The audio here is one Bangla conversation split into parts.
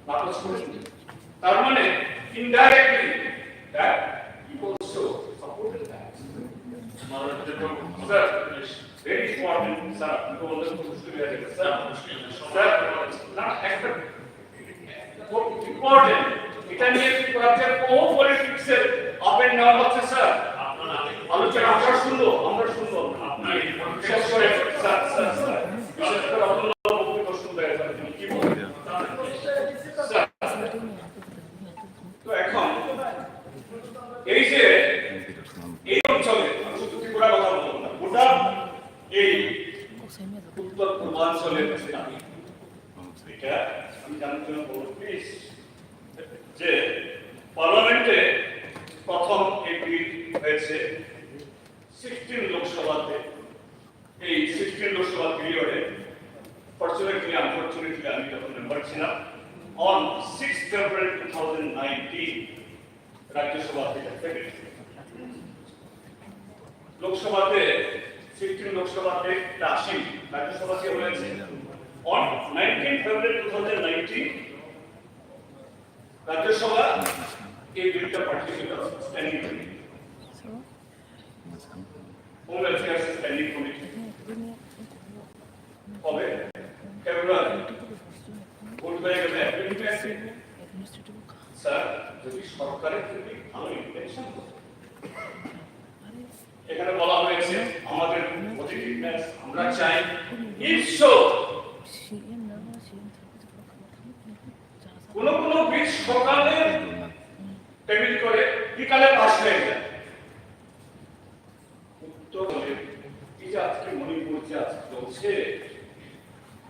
নাকচ করেছেন। তার মানে indirectly that he also supported that. Sir very important sir to all the students sir not expect important এটা নিয়ে প্রজেক্ট ও পলিটিক্স এর আপ এন্ড ডাউন হচ্ছে স্যার আলোচনা আমরা শুনবো আপনি বিশেষ করে স্যার বিশেষ করে আপনারা বক্তব্য শুনতে কি বলেন স্যার। তো এখন এই যে এই অঞ্চলে আমি শুধু ত্রিপুরা কথা বলবো না, গোটা এই উত্তর পূর্বাঞ্চলের আমি এটা আমি জানার জন্য বলবো প্লিজ যে পার্লামেন্টে প্রথম এই বিল হয়েছে 16 লোকসভাতে। এই 16 লোকসভা পিরিয়ডে ফরচুনেটলি আনফরচুনেটলি আমি তখন মেম্বার ছিলাম। অন 6 ফেব্রুয়ারি 2019 রাজ্যসভা থেকে লোকসভাতে 16 লোকসভাতে 80 রাজ্যসভাতে হয়েছে। অন 19 ফেব্রুয়ারি 2019 রাজ্যসভা এই বিলটা পাঠিয়েছিল standing committee, home welfare standing committee. কবে? ফেব্রুয়ারি। ভোট হয়ে গেলে এপ্রিল। স্যার যদি সরকারের যদি ভালো ইন্টেনশন এখানে বলা হয়েছে আমাদের পজিটিভনেস আমরা চাই ইফসো কোন বিল সকালে টেবিল করে বিকালে পাস হয়ে যায়। উত্তরে এই যে আজকে মণিপুর যে আজকে চলছে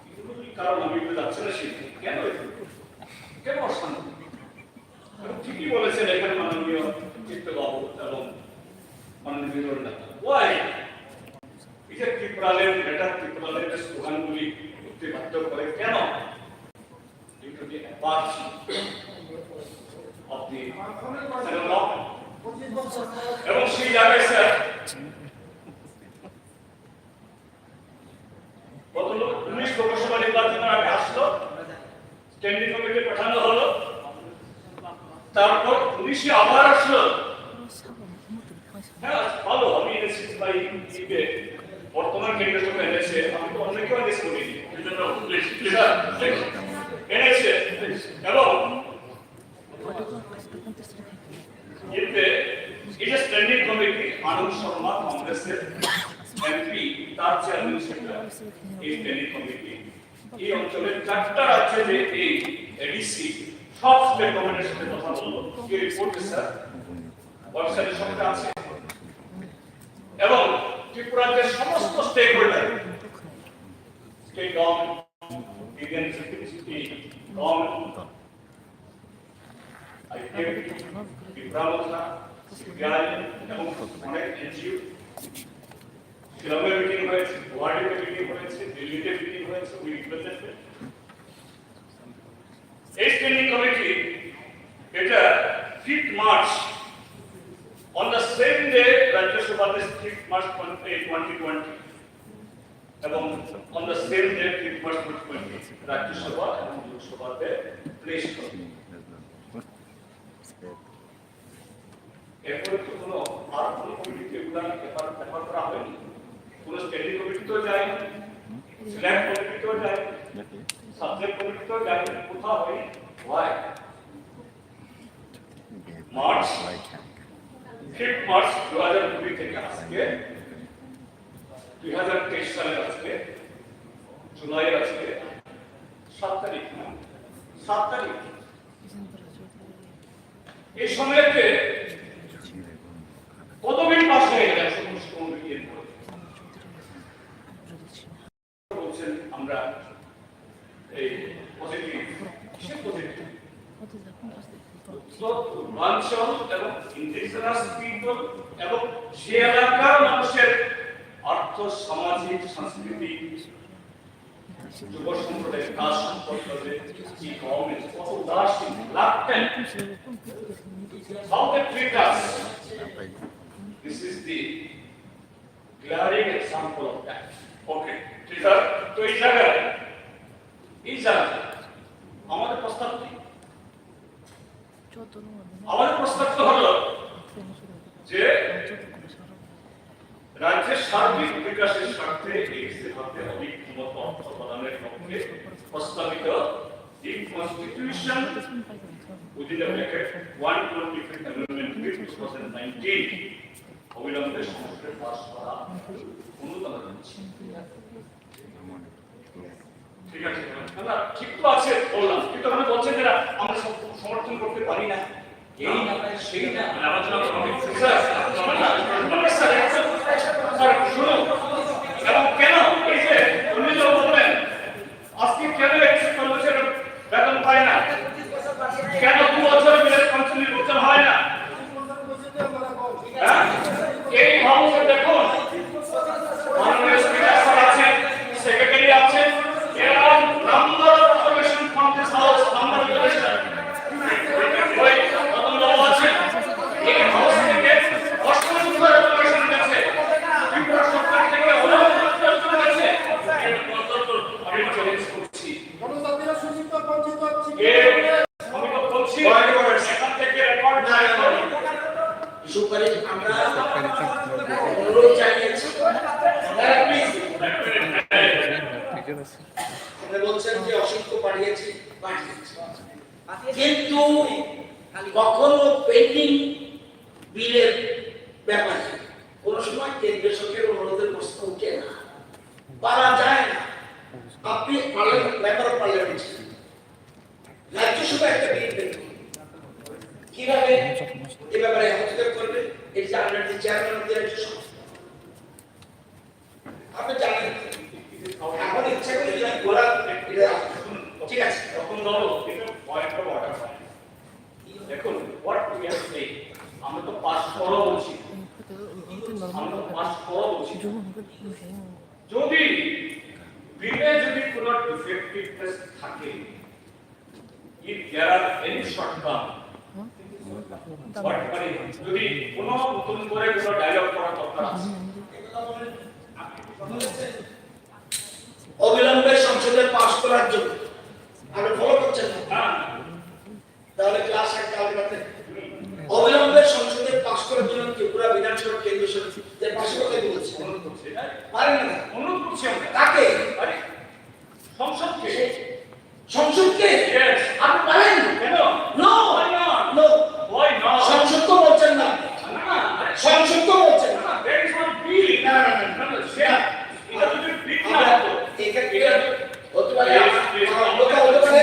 এগুলোর কারণ আমি যাচ্ছে না সেটা কেন কেন অশান্তি? ঠিকই বলেছেন এখানে মাননীয় চিত্তবাবু এবং মাননীয় নেতা ওয়াই এই যে ত্রিপুরালের বেটার ত্রিপুরালের স্লোগানগুলি করতে বাধ্য করে কেন? এবং সেই জায়গায় স্যার গত 19 লোকসভা নির্বাচনের আগে আসলো, স্ট্যান্ডিং কমিটি পাঠানো হলো, তারপর 19 আবার আসলো। হ্যাঁ ভালো, আমি এনেছি ভাই বর্তমান কেন্দ্রের সঙ্গে এনেছে, আমি তো অনেকেও এনেছি করিনি এনেছে এবং এতে এটা স্ট্যান্ডিং কমিটি আনন্দ শর্মা কংগ্রেসের এমপি তার চেয়ারম্যানশিপ এই স্ট্যান্ডিং কমিটি এই অঞ্চলের 4টা রাজ্যে যে এই এডিসি সব স্টেট গভর্নমেন্টের সাথে কথা বললো, এই রিপোর্ট স্যার ওয়েবসাইটে সবটা আছে এবং ত্রিপুরার যে সমস্ত stakeholder state government Indian city government বিপ্রামতা সিপিআই এবং অনেক এনজিও শিলংয়ে মিটিং হয়েছে, গুয়াহাটিতে মিটিং হয়েছে, দিল্লিতে মিটিং হয়েছে, উই রিপ্রেজেন্টেড এই স্ট্যান্ডিং কমিটি এটা 5th March on the same day Rajya Sabha 5th March 2020 এবং on the same day 5th March 2020 Rajya Sabha এবং Lok Sabha তে প্লেস করে। এরপরে তো কোনো আর কোনো কমিটিতে এগুলা ব্যাপার করা হয়নি, কোনো স্ট্যান্ডিং কমিটিতেও যায়নি, সিলেক্ট কমিটিতেও যায়নি, সাবজেক্ট কমিটিতেও যায়নি, কোথাও হয়নি। Why? মার্চ 5 মার্চ 2020 থেকে আজকে 2023 সালের আজকে জুলাইয়ের আজকে 7 তারিখ না 7 তারিখ এই সময়তে কত বিল পাস হয়ে গেল? বলছেন আমরা এই পজিটিভ কিসের পজিটিভ পূর্বাঞ্চল এবং ইন্ডিজিনাস পিপল এবং সে এলাকার মানুষের অর্থ সামাজিক সাংস্কৃতিক যুব সম্প্রদায়ের কাজ সম্পর্কে এই গভর্নমেন্ট কত উদাসীন লাখেন how they treat us. This is the glaring example of that. Okay, ঠিক আছে, তো এই জায়গায় আমাদের প্রস্তাব কি? আমাদের প্রস্তাব হলো যে রাজ্যের সার্বিক বিকাশের স্বার্থে এক্সের হাতে অধিক ক্ষমতা অর্থ প্রদানের লক্ষ্যে প্রস্তাবিত এই constitution within the bracket 125th Amendment Bill 2019 অবিলম্বে সংসদে পাস করা অনুমোদন দিচ্ছি। ঠিক আছে, আমরা ঠিক তো আছে বললাম, কিন্তু আমরা বলছেন যে আমরা সমর্থন করতে পারি না, এই না সেই না আলোচনা করতে স্যার শুনুন, এবং কেন এই যে উনি যে বললেন আজকে কেন এক্সিট কর্মচারী বেতন পায় না, কেন 2 বছর বিলের কাউন্সিল নির্বাচন হয় না, এই ভাবনা দেখুন, মাননীয় স্পিকার স্যার আছেন, সেক্রেটারি আছেন, এরকম number of resolution from this house, number of resolution ওই প্রথম লোক আছেন, এই হাউস থেকে অসংখ্য রেজলিউশন গেছে, ত্রিপুরা সরকার থেকে রেজলিউশন গেছে, এর কত আমি চ্যালেঞ্জ করছি, গণতান্ত্রিক সুচিন্তা বঞ্চিত হচ্ছে, আমি তো বলছি এখান থেকে রেকর্ড নাই সুপারি আমরা অনুরোধ জানিয়েছি, বলছেন যে অসংখ্য পাঠিয়েছি, কিন্তু কখনো পেন্ডিং বিলের ব্যাপারে কোন সময় কেন্দ্রীয় সরকারের অনুরোধের প্রশ্ন উঠে না, পারা যায় না। আপনি মেম্বার অফ পার্লামেন্ট, রাজ্যসভা একটা বিল বের করুন, কিভাবে এ ব্যাপারে হস্তক্ষেপ করবে, এই যে আপনার চেয়ারম্যান অফ দ্য রাজ্যসভা, আপনি জানেন এখন ইচ্ছা করে যদি গোলা ঠিক আছে তখন ধরো এটা পয়েন্ট অফ অর্ডার দেখুন হোয়াট উই আর সে আমরা তো পাস করো বলছি, আমরা তো পাস করো বলছি, যদি বিলে যদি কোনো ডিফেক্টিভনেস থাকে, if there are any shortcome, যদি কোনো নতুন করে কোনো ডায়লগ করা দরকার আছে, অবিলম্বে সংসদে পাস করার জন্য আপনি ফলো করছেন না, তাহলে ক্লাস একটা আলোচনাতে অবিলম্বে সংসদে পাস করার জন্য ত্রিপুরা বিধানসভা কেন্দ্রীয় সমিতির পাশে কথা বলছি, অনুরোধ করছি, পারেন না অনুরোধ করছি আমরা কাকে, আরে সংসদকে, সংসদকে আপনি পারেন কেন, নো নো why not সংসদ তো বলছেন না, না সংসদ তো বলছেন না, there is one bill, না শেয়ার এটা যদি বিল না হতো এটা হতে পারে, কথা হতে পারে,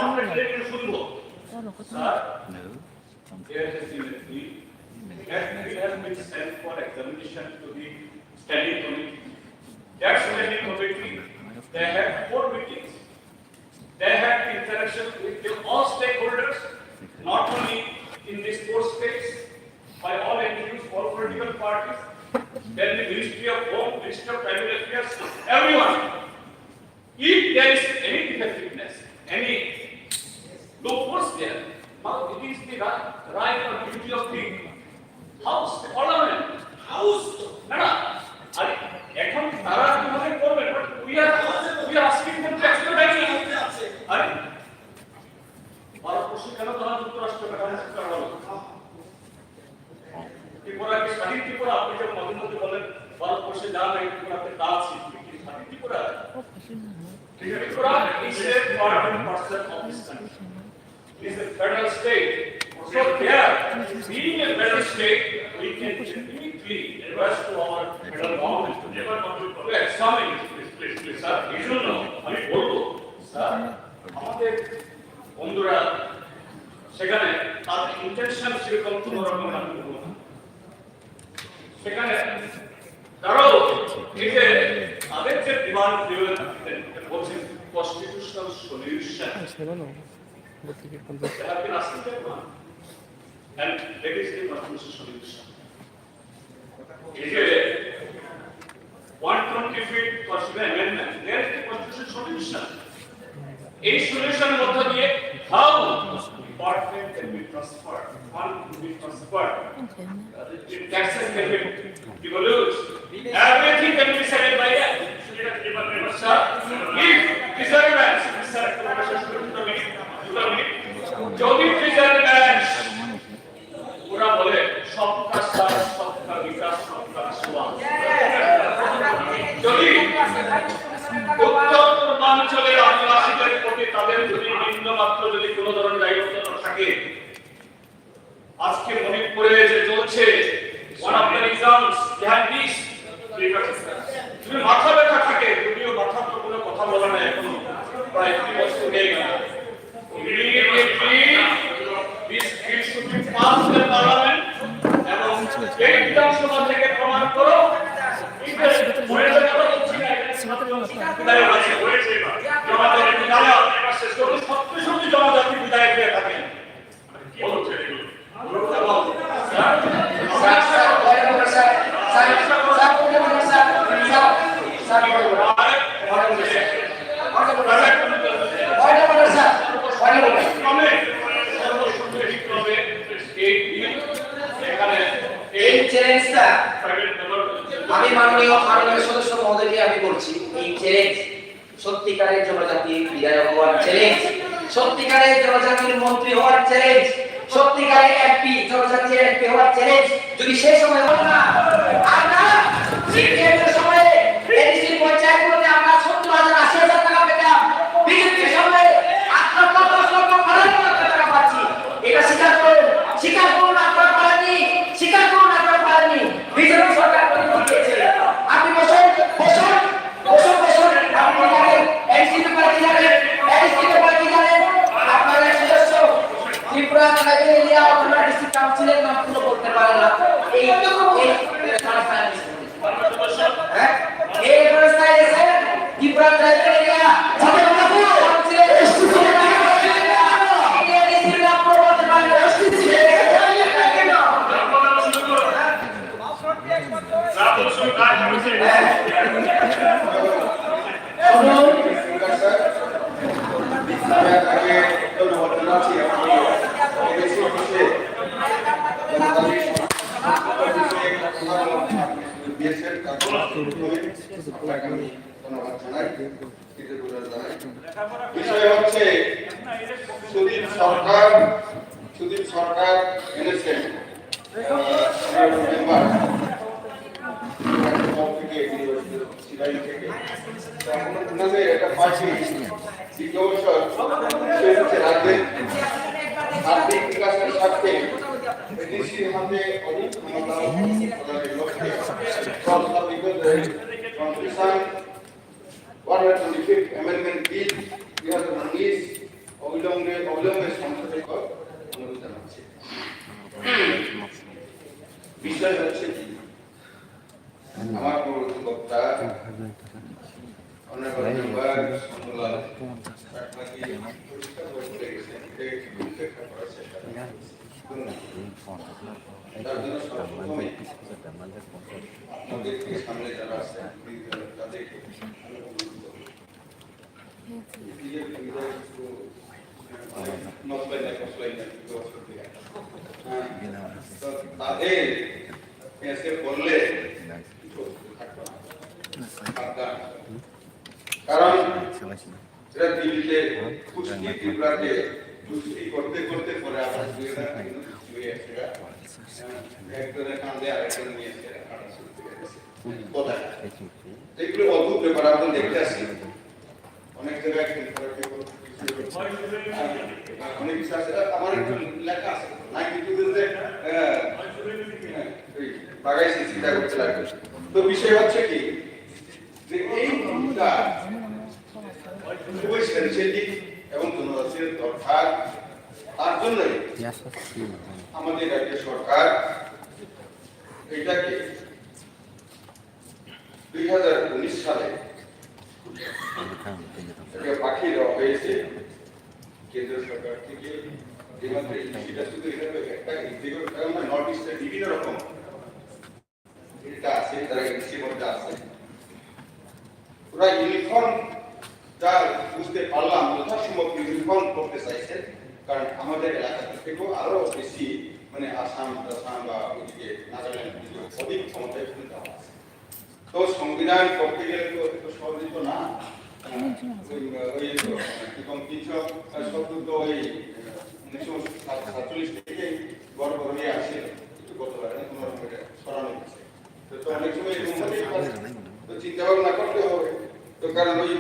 আমরা এটা শুনবো sir, there has been a bill that has been sent for examination to the standing committee, that standing committee they had 4 meetings, they had interaction with all stakeholders, not only in this 4 states, by all NGOs, all political parties, then the Ministry of Home, Ministry of Family Affairs, everyone. If there is any defectiveness, any loopholes there, now it is the right or duty of the House, the Parliament, House. No, এখন তারা কিভাবে করবে, but we are asking them to expedite it. আরে ভারতবর্ষ কেন তারা যুক্তরাষ্ট্র করা হলো, ত্রিপুরাকে স্বাধীন ত্রিপুরা, আপনি যখন মাঝে মধ্যে বলেন ভারতবর্ষে যা নাই ত্রিপুরাতে তা আছে, স্বাধীন Tripura, Tripura is a part of this country, it is a federal state, so there, being a federal state, we can immediately request to our federal government to never to examine please sir, you should know, আমি বলবো স্যার আমাদের বন্ধুরা সেখানে তাদের ইন্টেনশন সেরকম কোনো রকম না, সেখানে কারো এই যে তাদের যে ডিমান্ড বলছেন constitutional solution, they have been asking that one, and that is the constitutional solution. Is it 120 feet constitutional amendment? There is the constitutional solution. A solution method দিয়ে how department can be transferred, fund can be transferred, taxes can be devolved, everything can be decided by that. If reservance, তাদের যদি নিম্নমাত্র যদি কোনো ধরনের দায়বদ্ধতা থাকে, আজকে মণিপুরে যে চলছে one of the exams behind this, যদি মাথা ব্যথা থাকে, যদিও মাথা তো কোনো কথা বলে না, এখন প্রায় 3 বছর হয়ে গেল, immediately this bill should be passed in the parliament এবং এই বিধানসভা থেকে প্রমাণ করো আমাদের সত্যি জনজাতি বিধায়ক হয়ে থাকেন। এই চ্যালেঞ্জটা আমি মাননীয় সদস্য মহোদয়কে আমি বলছি, এই চ্যালেঞ্জ সত্যিকারের জনজাতির বিধায়ক হওয়ার চ্যালেঞ্জ, সত্যিকারের জনজাতির মন্ত্রী হওয়ার চ্যালেঞ্জ, সত্যিকারের এমপি জনজাতির এমপি হওয়ার চ্যালেঞ্জ যদি সেই সময় হতো না। আমরা সিপিএমের সময়ে এডিসি পঞ্চায়েতগুলোতে আমরা 70,000-80,000 টাকা পেতাম, বিজেপির সময়ে 8 লক্ষ 10 লক্ষ 12 লক্ষ টাকা পাচ্ছি। এটা স্বীকার করুন, স্বীকার করুন আপনারা পারেননি, স্বীকার করুন আপনারা পারেননি। বিজেপি সরকার পরিবর্তন করেছে। আপনি বসুন বসুন বসুন বসুন, আপনি জানেন এনসিপি পার্টি জানেন, এনসিপি পার্টি জানেন, আপনারা সদস্য Tripura tribal area autonomous district কাউন্সিলের নাম পুরো বলতে পারে না। এই হ্যাঁ এই ব্যবস্থায় এসে ত্রিপুরা ট্রাইবেল এরিয়া কাউন্সিলের এনসিপি নাম পুরো বলতে পারে না। বিষয় হচ্ছে সুদীপ সরকার এনেছেন মেম্বার থেকে সিরাই থেকে ওনাদের একটা পার্টি দ্বিতীয় বছর রাজ্যের আর্থিক বিকাশের স্বার্থে এডিসির হাতে অধিক ক্ষমতা প্রদানের লক্ষ্যে কনস্টিটিউশন 125th Amendment Bill 2019 অবিলম্বে সংসদে অনুরোধ জানাচ্ছি। বিষয় হচ্ছে কি, আমার পরবর্তী বক্তা অনারেবল মেম্বার সমলাল আপনাকে পরিষ্কার করে গেছেন, এটা ব্যাখ্যা করার চেষ্টা তার জন্য সর্বপ্রথমে আমাদের সামনে যারা আছেন তাদেরকে তাদের এসে বললে কারণ এরা দিল্লিতে কুস্তি ত্রিপুরাতে কুস্তি করতে করতে পরে আবার একজনের কান্দে আরেকজনের নিয়ে এগুলো অদ্ভুত ব্যাপার আপনি দেখতে আসছেন অনেক জায়গায় অনেক কিছু আছে। আমার লেখা আছে নাই কিছু বাগাইছি চিন্তা করতে লাগবে। তো বিষয় হচ্ছে কি যে এই খুবই সেন্সিটিভ এবং জনজাতির দরকার, তার জন্যই আমাদের রাজ্য সরকার এটাকে 2019 সালে পাখি দেওয়া হয়েছে কেন্দ্র সরকার থেকে। সেটা শুধু একটা নর্থ ইস্টের বিভিন্ন রকম এটা আছে, তারা এনসির মধ্যে আছে। ওরা ইউনিফর্ম যা বুঝতে পারলাম যথাসম্ভব ইউনিফর্ম করতে চাইছে, কারণ আমাদের এলাকা থেকেও আরো বেশি মানে আসাম বা ওইদিকে নাগাল্যান্ড অধিক ক্ষমতায় দেওয়া আছে। তো সংবিধান করতে গেলে তো এত সহজ তো না। থেকে বড় বড় নিয়ে আসে একটু করতে পারে না, তোমার সরানো হচ্ছে। তো অনেক সময় চিন্তা ভাবনা করতে হবে। তো কারণ ওই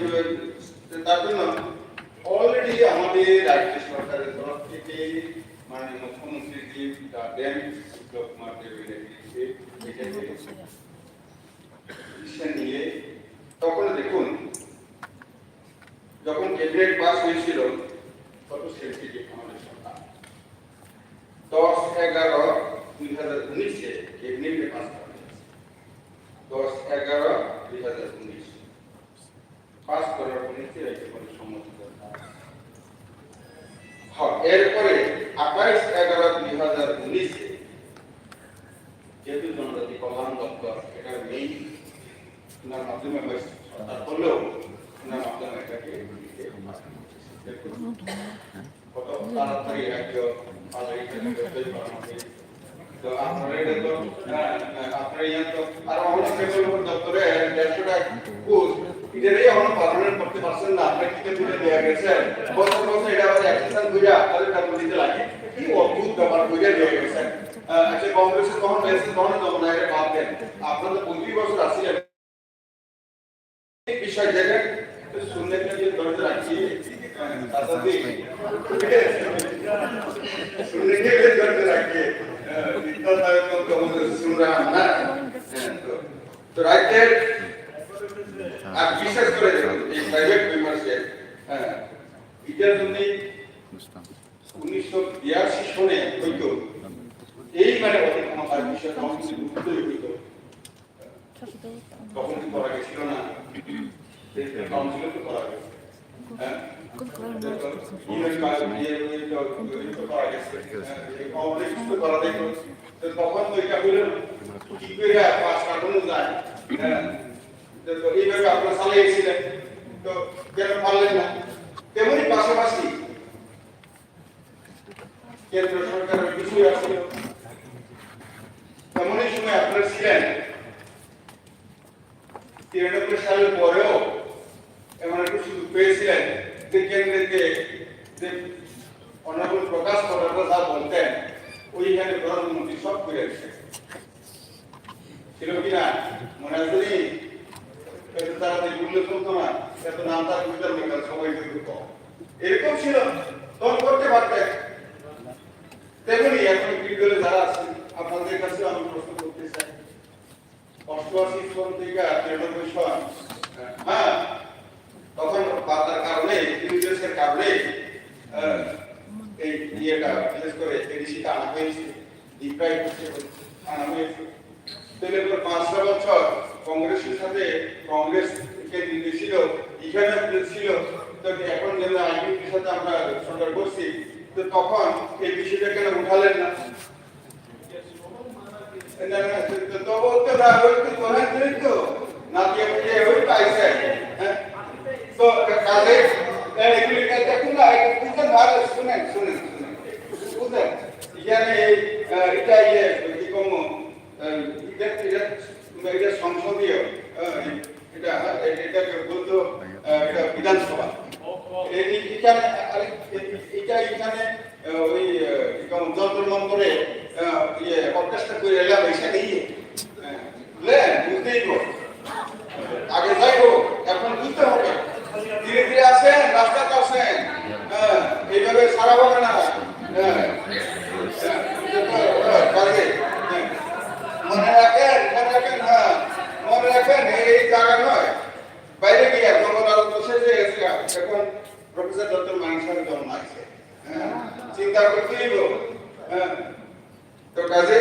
তার জন্য অলরেডি রাজ্য সরকারের তরফ থেকে মাননীয় মুখ্যমন্ত্রী জি ড্যাম বিপ্লব কুমার দেবের ডিসিশন নিয়ে তখন দেখুন যখন ক্যাবিনেট পাস হয়েছিল কত সেন্সিটিভ আমাদের সরকার 10/11/2019 ক্যাবিনেটে পাস করা হয়েছে 10/11/2019 পাস করার পরে কোনো সম্মতি দরকার হ্যাঁ এরপরে 28/11/2019 যেহেতু জনজাতি কল্যাণ দপ্তর এটা মেইন ওনার মাধ্যমে সরকার করলেও ওনার মাধ্যমে এটাকে কত তাড়াতাড়ি রাজ্য তো আপনারা এটা তো আপনারা ইয়ান তো আর অনেক কেবল দপ্তরে 150টা পোস্ট এটারই এখন পার্মানেন্ট করতে পারছেন না আপনারা কিতে তুলে দেয়া গেছে বছর বছর এটা আবার অ্যাকশন কইরা আপনাদের টাকা দিতে লাগে কি অদ্ভুত ব্যাপার কইরা দেয়া গেছে আচ্ছা কংগ্রেসের তখন মেসেজ তখন না এটা বাদ দেন আপনারা তো 25 বছর আসিলেন বিষয় যেটা শুনলে যে ধরে রাখছি তাতে শুনলে যে ধরে রাখি বিদ্যালয় তো কমতে শুনরা না তো রাইট আর বিশেষ করে এই প্রাইভেট মেম্বারশিপ এটার জন্য 1982 সনে হইতো এই মানে অনেক আমার বিষয় সংস্কৃতি উত্তর হইতো তখন কি করা গেছিল না কাউন্সিল তো করা গেছে হ্যাঁ তখন তো এটা বলে কি করে পাঁচ কাটানো যায় এইভাবে আপনারা চালিয়েছিলেন তো কেন পারলেন না তেমনি পাশাপাশি কেন্দ্র সরকারের বিষয় আছে তেমনই সময় আপনারা ছিলেন 93 সালের পরেও এমন একটা সুযোগ পেয়েছিলেন যে কেন্দ্রকে যে অনারেবল প্রকাশ করার কথা বলতেন ওইখানে প্রধানমন্ত্রী সব করে ছিল কিনা মনে আছে নি এত তাড়াতাড়ি উল্লেখ করতো না এত নাম তার বুঝতাম না সবাই এরকম ছিল তখন করতে পারতেন তেমনি এখন বিদ্যালয়ে যারা আছেন আপনাদের কাছে আমি প্রশ্ন করতে চাই 88 সন থেকে 93 সন হ্যাঁ তখন বাতার কারণে ইউনিভার্সের কারণে এই ইয়েটা বিশেষ করে এডিসিটা আনা হয়েছে ডিপ্রাইভ আনা হয়েছে তাহলে 5 বছর কংগ্রেসের সাথে কংগ্রেসকে নির্দেশিত এখানে ছিল তো এখন যেন আইপির সাথে আমরা সরকার করছি তো তখন এই বিষয়টা কেন উঠালেন না তো বলতে না ওই তো কোরআন তো না দিয়ে ওই পাইছে হ্যাঁ তো কাজে এগুলি দেখুন না বুঝতে ভালো শুনেন বুঝলেন এখানে এটা কি কম এটা সংসদীয় এটাকে বলতো এটা বিধানসভা এখানে এখানে ওই যন্ত্র নম্বরে অর্কেস্ট্রা করে এলাম এখানে বুঝতেই আগে যাইবো এখন বুঝতে হবে ধীরে ধীরে আসেন রাস্তাতে আসেন এইভাবে সারা হবে না মনে রাখেন মনে রাখেন এই জায়গা নয় বাইরে গিয়ে তখন আরো বসে যে এখন প্রফেসর ডক্টর মানিসারের জন্ম আছে চিন্তা করতেই তো কাজে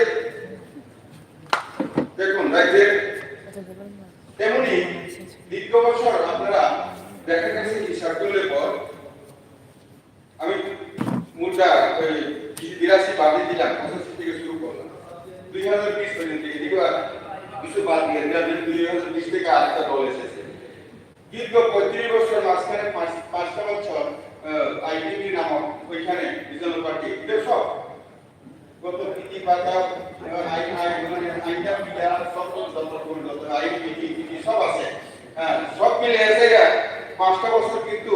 দেখুন রাজ্যের তেমনি দীর্ঘ বছর আপনারা দেখা গেছে কি সার্কুলের পর আমি মুদ্রা ওই 82 বাদে দিলাম 85 থেকে শুরু করলাম 2020 পর্যন্ত এদিকবার কিছু বাদ দিয়ে 2020 থেকে আরেকটা দল এসেছে দীর্ঘ 35 বছর মাঝখানে 5টা বছর আইডিপি নামক ওইখানে রিজনাল পার্টি এটা সব গত নীতি পাতা আইনটা সব পরিণত আইডিপি সব আছে হ্যাঁ সব মিলে এসে 5টা বছর কিন্তু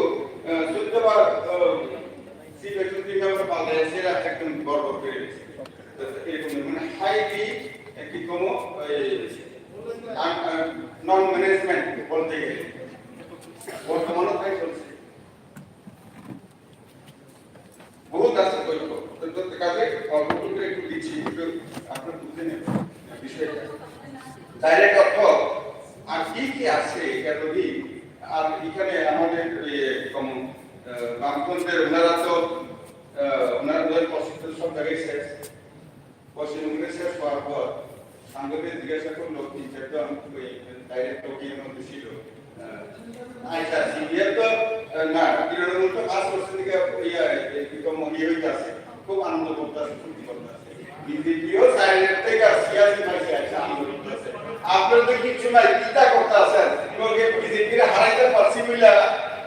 14 বার চিফ এক্সিকিউটিভ মেম্বার পাল্টে এসে একদম গর্ব করে গেছে এরকম মানে হাইলি একটি কোনো নন ম্যানেজমেন্ট বলতে গেলে বর্তমানে তাই চলছে ডাইরেক্ট অর্থ আর কি কি আছে এতদিন আর এখানে আমাদের বামপন্থের ওনারা তো ওনাদের প্রশিক্ষণ সব জায়গায় শেষ প্রশিক্ষণ শেষ হওয়ার পর সাংবাদিক জিজ্ঞাসা করলো তিন চারজন ওই ডাইরেক্ট ওকিয়ের মধ্যে ছিল আচ্ছা সিনিয়র তো না তৃণমূল তো 5% থেকে ইয়ে হইতে আছে খুব আনন্দ করতেছে ফুর্তি করতেছে বিজেপিও সাইলেন্ট থেকে সিয়াসি মাইসে আছে আনন্দ করতেছে আপনারা তো কিছু নাই চিন্তা করতে আছেন লোকে বিজেপির হারাইতে পারছি বলে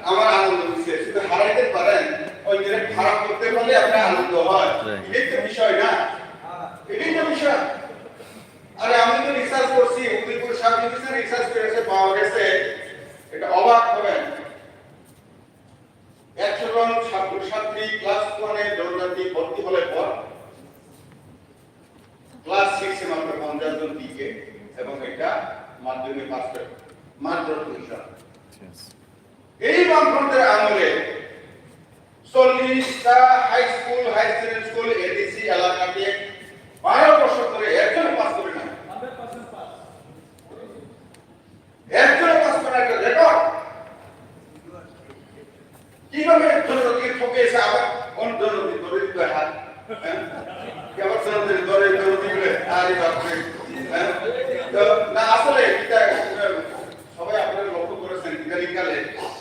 আমার আনন্দ হচ্ছে শুধু হারাইতে পারেন ওই যে খারাপ করতে পারলে আপনার আনন্দ হয় এটাই তো বিষয় না এটাই তো বিষয় আরে আমি তো রিসার্চ করছি উদয়পুর সাব ডিভিশন রিসার্চ করেছে পাওয়া গেছে এটা অবাক হবেন 100 জন ছাত্রছাত্রী ক্লাস 1 এ দৌড়াতে ভর্তি হলে পর ক্লাস 6 এ মাত্র 50 জন টিকে এবং এটা মাধ্যমিক পাস করে মাত্র 2 জন এই বামফ্রন্টের আমলে 40টা high school high secondary school ADC এলাকাতে 12 বছর ধরে একজন পাস করে না 100% পাস একজন পাস করার একটা রেকর্ড কিভাবে জনগণকে ঠকেছে আবার কোন জনগণ ধরে দিতে হাত কেবল জনগণের ধরে দিলে আরে বাপরে তো না আসলে এটা সবাই আপনারা লক্ষ্য করেছেন ইদানিংকালে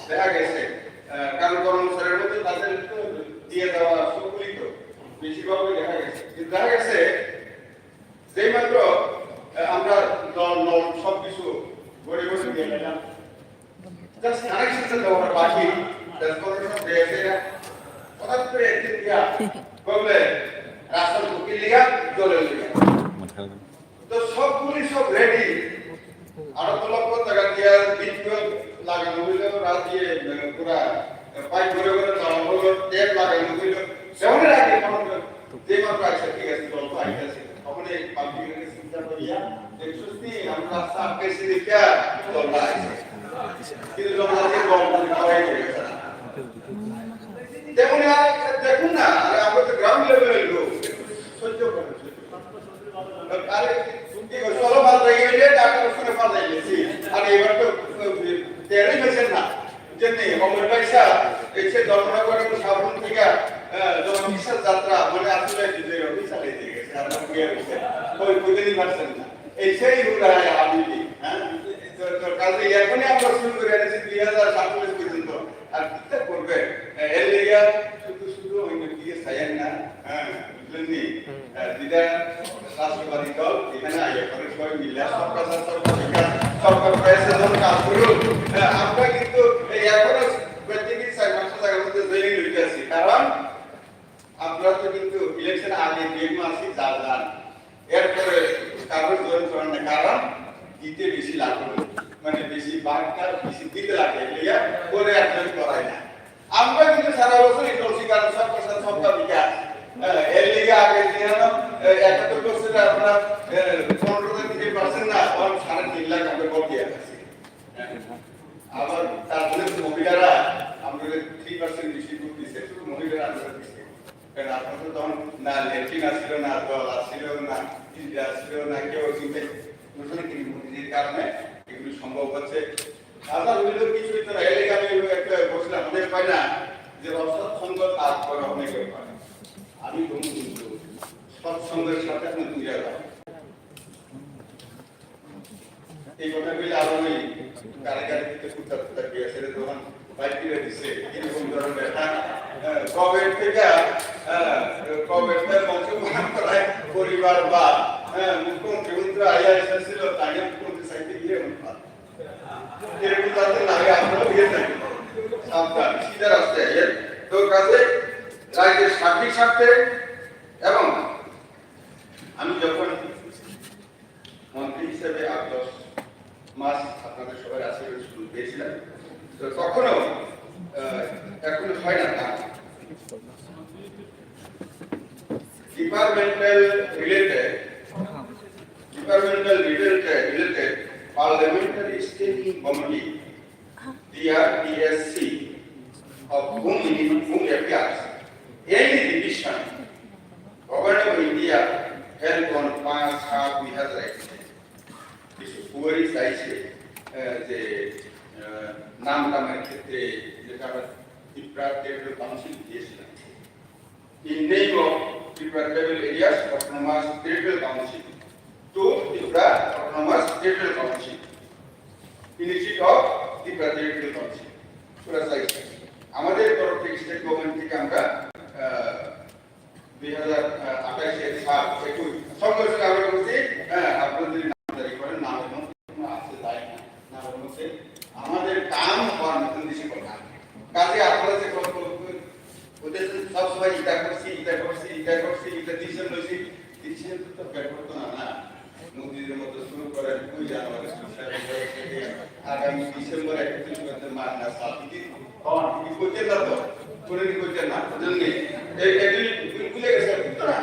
দেখা গেছে কারণ কর্মচারীর মধ্যে তাদের দিয়ে দেওয়া সবগুলি তো বেশিরভাগই দেখা গেছে যেই মাত্র আমরা দল সবকিছু গড়ে গড়ে দিয়ে দিলাম জাস্ট কানেকশন দেওয়ার বাকি ট্রান্সফরমেশন দিয়েছে না হঠাৎ করে একদিন দিয়া বললে রাস্তা ঢুকে লিগা চলে লিগা তো সবগুলি সব রেডি আর তো লক্ষ টাকা দিয়া বিদ্যুৎ লাগানো হইলো রাত দিয়ে পুরা পাইপ ঘুরে ঘুরে চালানো হলো টেপ লাগানো হইলো সেমন আগে যে মাত্র আছে ঠিক আছে জল তো আইতেছে তখন এই পাম্পিংয়ের চিন্তা করিয়া দেখছুসনি আমরা সাপ কেসে দেখা জল আইছে কিন্তু জল আছে জল খাওয়াই গেছে তেমন দেখুন না আমরা তো গ্রাউন্ড লেভেলের লোক সহ্য করে আরে চলো বাদ হয়ে গেলে ডাক্তার শুনে পাওয়া গেছি আর এবার তো তেরোই হয়েছেন না যে নেই অমর পয়সা এসে দর্শনা করে সাবন থেকে জনবিশ্বাস যাত্রা মানে আসলে চালিয়ে দিয়ে গেছে আপনার ওই বুঝতেই পারছেন না এই সেই উদাহরণ আমি হ্যাঁ কাজে এখনই আমরা শুরু করে এনেছি 2047 পর্যন্ত আর কিটা করবে এর লিগা শুধু ওই দিকে সাইন না হ্যাঁ বুঝলেননি দিদা রাষ্ট্রবাদী দল এখানে আগে করে সবাই মিলে সরকার সরকার প্রয়াসের কাজ করুন আমরা কিন্তু এখনো প্রত্যেকই 4 মাসের জায়গার মধ্যে জেলে লইতে আছি কারণ আমরা তো কিন্তু ইলেকশন আগে 2 মাসই যান এরপরে কাগজ জয়েন করেন না কারণ দিতে বেশি লাগবে মানে বেশি বার্তা বেশি দিতে লাগে এলিয়া পরে একজন করায় না আমরা কিন্তু সারা বছর এই রসিকার সরকার সবটা বিকাশ এর লিগে আগে দিলাম 71% আমরা 15% না আর 3.5 লাখ আমরা বল দিয়ে আছি আবার তার জন্য মহিলারা আমরা 3% বেশি ভোট দিছে শুধু মহিলারা আমরা দিছে কারণ আপনারা তো তখন না লেট্রিন আসছিল না দল আসছিল না ইন্ডিয়া আসছিল না কেউ চিন্তা করছেন কি মোদিজির কারণে এগুলো সম্ভব হচ্ছে আবার হইল কিছুই তো এর লিগে আমি একটা বসলাম আমাদের পাই না যে অসৎ সঙ্গ কাজ করা অনেকে পায় আমি কিন্তু সৎসঙ্গের সাথে আপনি দূরে রাখেন এই কথা বলে আরো ওই কারাগারে থেকে কুত্তা গিয়ে ছেড়ে তখন বাইক কিনে দিচ্ছে এরকম ধরনের কবের থেকে অংশগ্রহণ করায় পরিবার বা মুখ্যমন্ত্রী আইয়া এসেছিল তাই মুখ্যমন্ত্রী সাইডে গিয়ে এরকম তাদের লাগে আপনারা গিয়ে থাকি সাবধান সিধা রাস্তায় তোর কাছে রাজ্যের সার্বিক স্বার্থে এবং আমি যখন মন্ত্রী হিসেবে 8-10 মাস আপনাদের সবাই আশীর্বাদ শুরু পেয়েছিলাম তো তখনও এখন হয় না তা departmental related parliamentary standing committee DRDSC of whom appears any division government of India held on 5 we have right. This is Council দিয়েছিলাম। In name of Tripura Tribal Areas Autonomous Territorial Council to Tripura Autonomous Territorial Council. Initiative of Tripura Territorial Council. পুরো সাইজ আমাদের তরফ থেকে স্টেট গভর্নমেন্ট থেকে আমরা 2028 এর 7 21 সব আমরা বলছি আপনারা যদি নামজারি করেন নামের মধ্যে কোনো আছে তাই না নামের মধ্যে আমাদের কাম হওয়ার মতন বেশি কথা কাজে আপনারা যে ওদের সব সময় এটা করছি এটা ডিসিশন লইছি ডিসিশন তো পরিবর্তন না নদীর মতো শুরু করে 2 জানুয়ারি আগামী ডিসেম্বর 31 পর্যন্ত মারনা সাথী কি করতে না তো করে করতে না জন্য এই ভুলে গেছে না